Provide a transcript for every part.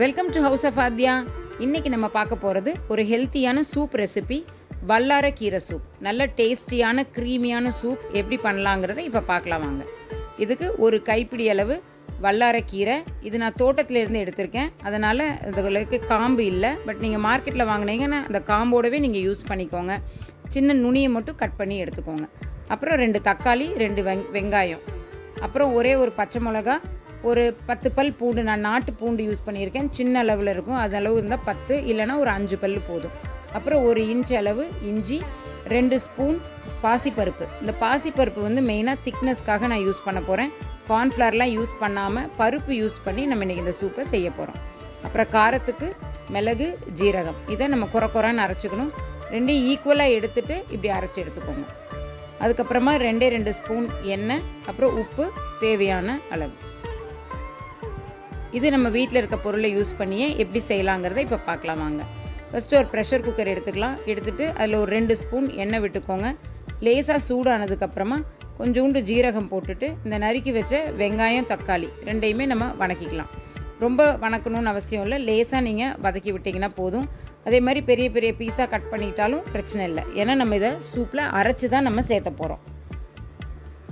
Welcome to house of Aadhya. இன்றைக்கி நம்ம பார்க்க போகிறது ஒரு ஹெல்த்தியான சூப் ரெசிபி, வல்லாரை கீரை சூப். நல்ல டேஸ்டியான க்ரீமியான சூப் எப்படி பண்ணலாங்கிறத இப்போ பார்க்கலாம் வாங்க. இதுக்கு ஒரு கைப்பிடி அளவு வல்லாரை கீரை. இது நான் தோட்டத்திலேருந்து எடுத்திருக்கேன், அதனால் இதுகளுக்கு காம்பு இல்லை. பட் நீங்கள் மார்க்கெட்டில் வாங்கினீங்கன்னா அந்த காம்போடவே நீங்கள் யூஸ் பண்ணிக்கோங்க. சின்ன நுனியை மட்டும் கட் பண்ணி எடுத்துக்கோங்க. அப்புறம் 2 தக்காளி, 2 வெங்காயம், அப்புறம் ஒரே ஒரு பச்சை மிளகா, ஒரு 10 பல் பூண்டு. நான் நாட்டு பூண்டு யூஸ் பண்ணியிருக்கேன், சின்ன அளவில் இருக்கும். அது அளவு இருந்தால் 10, இல்லைனா ஒரு 5 பல் போதும். அப்புறம் 1 இன்ச் அளவு இஞ்சி, 2 ஸ்பூன் பாசிப்பருப்பு. இந்த பாசிப்பருப்பு வந்து மெயினாக திக்னஸ்க்காக நான் யூஸ் பண்ண போகிறேன். கார்ன்ஃப்ளவர்லாம் யூஸ் பண்ணாமல் பருப்பு யூஸ் பண்ணி நம்ம இன்றைக்கி இந்த சூப்பை செய்ய போகிறோம். அப்புறம் காரத்துக்கு மிளகு, ஜீரகம். இதை நம்ம குறைன்னு அரைச்சிக்கணும். 2 ஈக்குவலாக எடுத்துகிட்டு இப்படி அரைச்சி எடுத்துக்கோங்க. அதுக்கப்புறமா 2 ஸ்பூன் எண்ணெய், அப்புறம் உப்பு தேவையான அளவு. இது நம்ம வீட்டில் இருக்க பொருளை யூஸ் பண்ணியே எப்படி செய்யலாங்கிறத இப்போ பார்க்கலாம் வாங்க. ஃபஸ்ட்டு ஒரு ப்ரெஷர் குக்கர் எடுத்துக்கலாம். எடுத்துகிட்டு அதில் ஒரு 2 ஸ்பூன் எண்ணெய் விட்டுக்கோங்க. லேசாக சூடானதுக்கப்புறமா கொஞ்சோண்டு ஜீரகம் போட்டுட்டு இந்த நறுக்கி வச்ச வெங்காயம், தக்காளி 2யுமே நம்ம வதக்கிக்கலாம். ரொம்ப வதக்கணும்னு அவசியம் இல்லை, லேசாக நீங்கள் வதக்கி விட்டிங்கன்னா போதும். அதே மாதிரி பெரிய பெரிய பீஸாக கட் பண்ணிக்கிட்டாலும் பிரச்சனை இல்லை, ஏன்னா நம்ம இதை சூப்பில் அரைச்சி தான் நம்ம சேர்த்த போகிறோம்.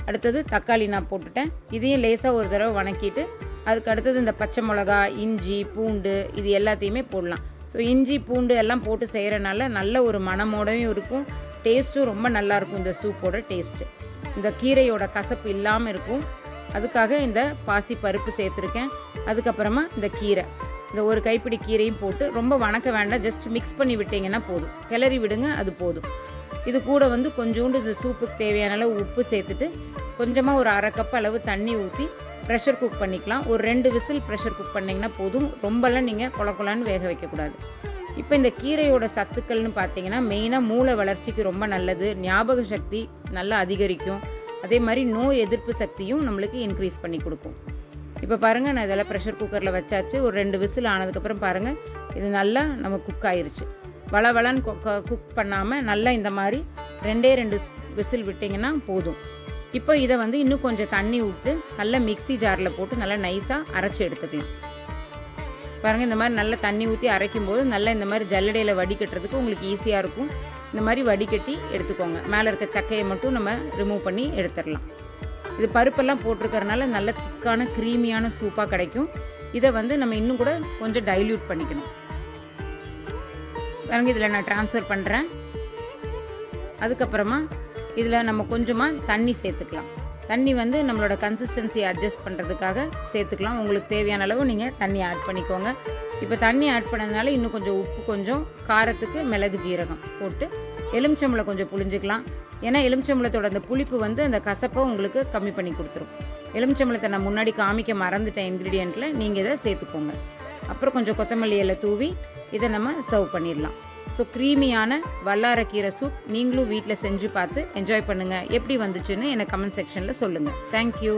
அடுத்தது தக்காளி நான் போட்டுட்டேன். இதையும் லேசாக ஒரு தடவை வதக்கிட்டு அதுக்கு அடுத்தது இந்த பச்சை மிளகா, இஞ்சி, பூண்டு இது எல்லாத்தையுமே போடலாம். ஸோ இஞ்சி பூண்டு எல்லாம் போட்டு செய்கிறனால நல்ல ஒரு மணமோடையும் இருக்கும், டேஸ்ட்டும் ரொம்ப நல்லாயிருக்கும். இந்த சூப்போட டேஸ்ட்டு இந்த கீரையோட கசப்பு இல்லாமல் இருக்கும். அதுக்காக இந்த பாசி பருப்பு சேர்த்துருக்கேன். அதுக்கப்புறமா இந்த கீரை, இந்த ஒரு கைப்பிடி கீரையும் போட்டு ரொம்ப வதக்க வேண்டாம், ஜஸ்ட் மிக்ஸ் பண்ணி விட்டிங்கன்னா போதும். கிளறி விடுங்க, அது போதும். இது கூட வந்து கொஞ்சோண்டு இந்த சூப்புக்கு தேவையான அளவு உப்பு சேர்த்துட்டு கொஞ்சமாக ஒரு 1/2 கப் அளவு தண்ணி ஊற்றி ப்ரெஷர் குக் பண்ணிக்கலாம். ஒரு 2 விசில் ப்ரெஷர் குக் பண்ணிங்கன்னா போதும். ரொம்பலாம் நீங்கள் கொலன்னு வேக வைக்கக்கூடாது. இப்போ இந்த கீரையோட சத்துக்கள்னு பார்த்தீங்கன்னா மெயினாக மூளை வளர்ச்சிக்கு ரொம்ப நல்லது, ஞாபக சக்தி நல்லா அதிகரிக்கும், அதே மாதிரி நோய் எதிர்ப்பு சக்தியும் நம்மளுக்கு இன்க்ரீஸ் பண்ணி கொடுக்கும். இப்போ பாருங்கள், நான் இதெல்லாம் ப்ரெஷர் குக்கரில் வச்சாச்சு. ஒரு 2 விசில் ஆனதுக்கப்புறம் பாருங்கள், இது நல்லா நம்ம குக் ஆயிடுச்சு. வளன்னு குக் பண்ணாமல் நல்லா இந்த மாதிரி 2 விசில் விட்டிங்கன்னா போதும். இப்போ இதை வந்து இன்னும் கொஞ்சம் தண்ணி விட்டு நல்லா மிக்ஸி ஜாரில் போட்டு நல்லா நைஸாக அரைச்சி எடுத்துக்கலாம். பாருங்கள், இந்த மாதிரி நல்லா தண்ணி ஊற்றி அரைக்கும் போது நல்லா இந்த மாதிரி ஜல்லடையில் வடிகட்டுறதுக்கு உங்களுக்கு ஈஸியாக இருக்கும். இந்த மாதிரி வடிகட்டி எடுத்துக்கோங்க. மேலே இருக்க சக்கையை மட்டும் நம்ம ரிமூவ் பண்ணி எடுத்துடலாம். இது பருப்பெல்லாம் போட்டிருக்கறனால நல்ல திக்கான க்ரீமியான சூப்பாக கிடைக்கும். இதை வந்து நம்ம இன்னும் கூட கொஞ்சம் டைல்யூட் பண்ணிக்கணும். பாருங்கள், இதில் நான் ட்ரான்ஸ்ஃபர் பண்ணுறேன். அதுக்கப்புறமா இதில் நம்ம கொஞ்சமாக தண்ணி சேர்த்துக்கலாம். தண்ணி வந்து நம்மளோட கன்சிஸ்டன்சி அட்ஜஸ்ட் பண்ணுறதுக்காக சேர்த்துக்கலாம். உங்களுக்கு தேவையான அளவு நீங்கள் தண்ணி ஆட் பண்ணிக்கோங்க. இப்போ தண்ணி ஆட் பண்ணதுனால இன்னும் கொஞ்சம் உப்பு, கொஞ்சம் காரத்துக்கு மிளகு, ஜீரகம் போட்டு எலுமிச்சம்பழம் கொஞ்சம் புளிஞ்சிக்கலாம். ஏன்னா எலுமிச்சம்பழத்தோட அந்த புளிப்பு வந்து அந்த கசப்பை உங்களுக்கு கம்மி பண்ணி கொடுத்துரும். எலுமிச்சம்பழத்தை நான் முன்னாடி காமிக்க மறந்துட்டேன் இன்க்ரீடியண்ட்டில், நீங்கள் இதை சேர்த்துக்கோங்க. அப்புறம் கொஞ்சம் கொத்தமல்லி இலை தூவி இதை நம்ம சர்வ் பண்ணிடலாம். ஸோ க்ரீமியான வல்லாரை கீரை சூப் நீங்களும் வீட்டில் செஞ்சு பார்த்து என்ஜாய் பண்ணுங்கள். எப்படி வந்துச்சுன்னு எனக்கு கமெண்ட் செக்ஷனில் சொல்லுங்கள். தேங்க்யூ.